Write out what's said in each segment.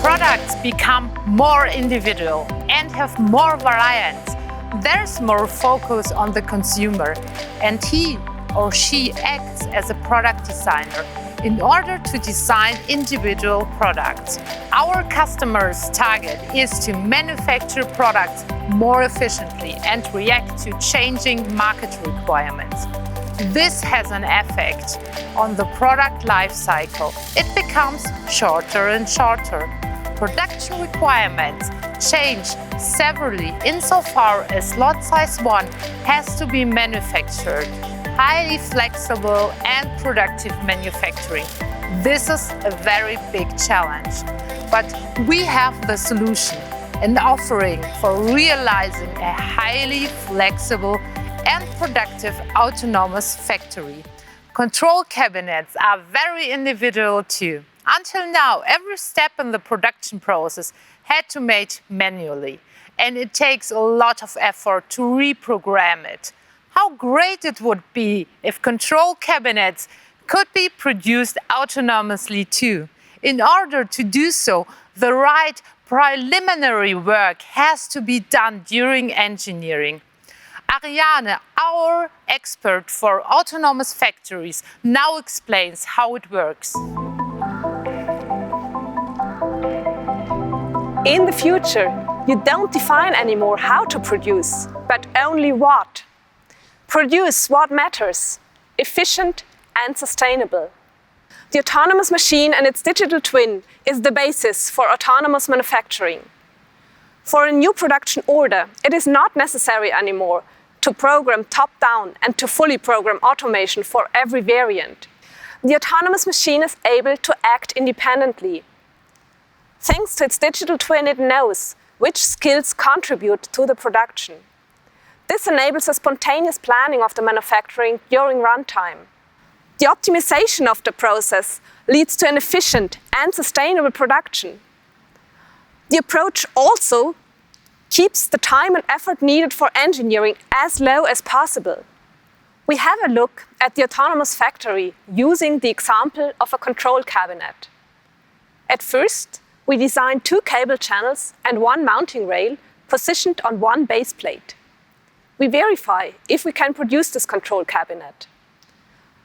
products become more individual and have more variants, there's more focus on the consumer, and he or she acts as a product designer in order to design individual products. Our customers' target is to manufacture products more efficiently and react to changing market requirements. This has an effect on the product life cycle. It becomes shorter and shorter. Production requirements change severally insofar as lot size 1 has to be manufactured. Highly flexible and productive manufacturing. This is a very big challenge, but we have the solution, an offering for realizing a highly flexible and productive autonomous factory. Control cabinets are very individual too. Until now, every step in the production process had to be made manually, and it takes a lot of effort to reprogram it. How great it would be if control cabinets could be produced autonomously too. In order to do so, the right preliminary work has to be done during engineering. Ariane, our expert for autonomous factories, now explains how it works. In the future, you don't define anymore how to produce, but only what. Produce what matters, efficient and sustainable. The autonomous machine and its digital twin is the basis for autonomous manufacturing. For a new production order, it is not necessary anymore to program top-down and to fully program automation for every variant. The autonomous machine is able to act independently. Thanks to its digital twin, it knows which skills contribute to the production. This enables a spontaneous planning of the manufacturing during runtime. The optimization of the process leads to an efficient and sustainable production. The approach also keeps the time and effort needed for engineering as low as possible. We have a look at the autonomous factory using the example of a control cabinet. At first, we designed 2 cable channels and 1 mounting rail positioned on 1 base plate. We verify if we can produce this control cabinet.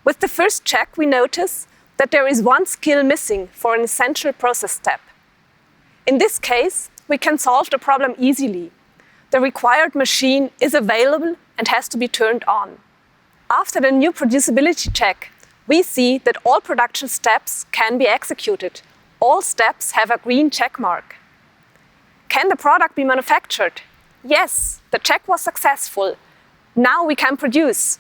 With the first check, we notice that there is 1 skill missing for an essential process step. In this case, we can solve the problem easily. The required machine is available and has to be turned on. After the new producibility check, we see that all production steps can be executed. All steps have a green check mark. Can the product be manufactured? Yes, the check was successful. Now we can produce.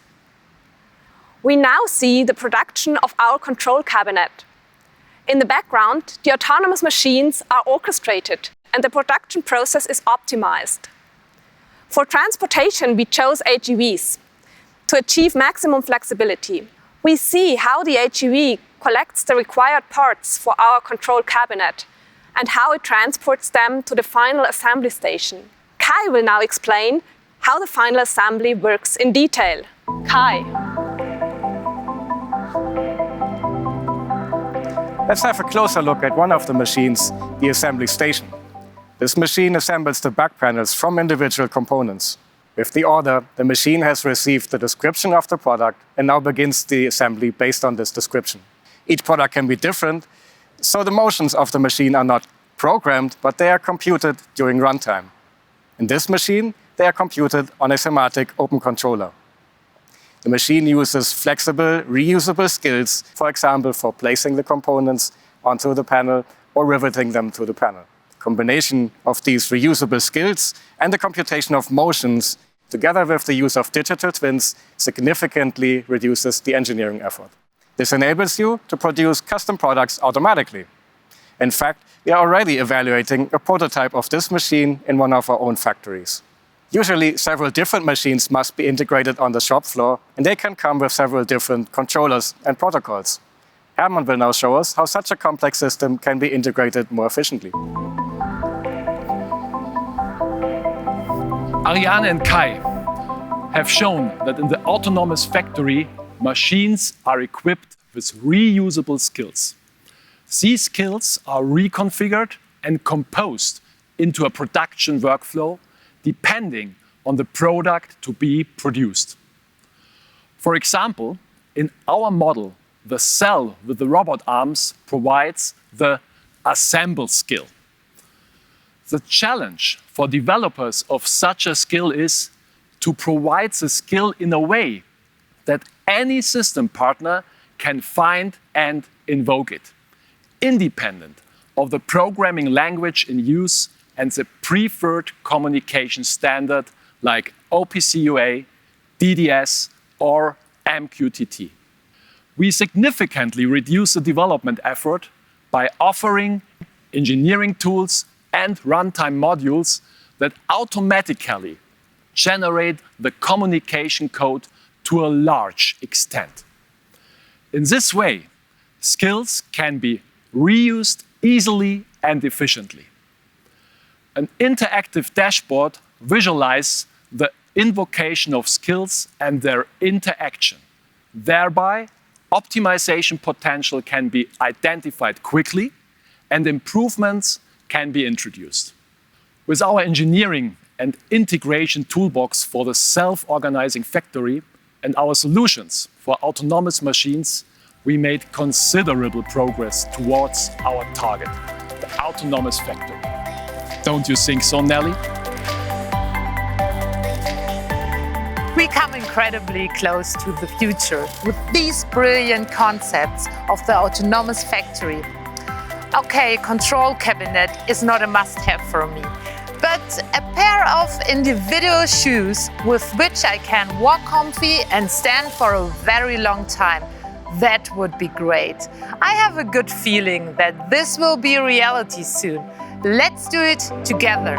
We now see the production of our control cabinet. In the background, the autonomous machines are orchestrated and the production process is optimized. For transportation, we chose AGVs to achieve maximum flexibility. We see how the AGV collects the required parts for our control cabinet and how it transports them to the final assembly station. Kai will now explain how the final assembly works in detail. Kai. Let's have a closer look at one of the machines, the assembly station. This machine assembles the back panels from individual components. With the order, the machine has received the description of the product and now begins the assembly based on this description. Each product can be different, so the motions of the machine are not programmed, but they are computed during runtime. In this machine, they are computed on a semantic open controller. The machine uses flexible, reusable skills, for example, for placing the components onto the panel or riveting them to the panel. The combination of these reusable skills and the computation of motions, together with the use of digital twins, significantly reduces the engineering effort. This enables you to produce custom products automatically. In fact, we are already evaluating a prototype of this machine in one of our own factories. Usually, several different machines must be integrated on the shop floor, and they can come with several different controllers and protocols. Hermann will now show us how such a complex system can be integrated more efficiently. Ariane and Kai have shown that in the autonomous factory, machines are equipped with reusable skills. These skills are reconfigured and composed into a production workflow depending on the product to be produced. For example, in our model, the cell with the robot arms provides the assemble skill. The challenge for developers of such a skill is to provide the skill in a way that any system partner can find and invoke it, independent of the programming language in use and the preferred communication standard like OPC UA, DDS, or MQTT. We significantly reduce the development effort by offering engineering tools and runtime modules that automatically generate the communication code to a large extent. In this way, skills can be reused easily and efficiently. An interactive dashboard visualizes the invocation of skills and their interaction. Thereby, optimization potential can be identified quickly and improvements can be introduced. With our engineering and integration toolbox for the self-organizing factory and our solutions for autonomous machines, we made considerable progress towards our target, the autonomous factory. Don't you think so, Nelly? We come incredibly close to the future with these brilliant concepts of the autonomous factory. Okay, control cabinet is not a must-have for me, but a pair of individual shoes with which I can walk comfy and stand for a very long time, that would be great. I have a good feeling that this will be reality soon. Let's do it together.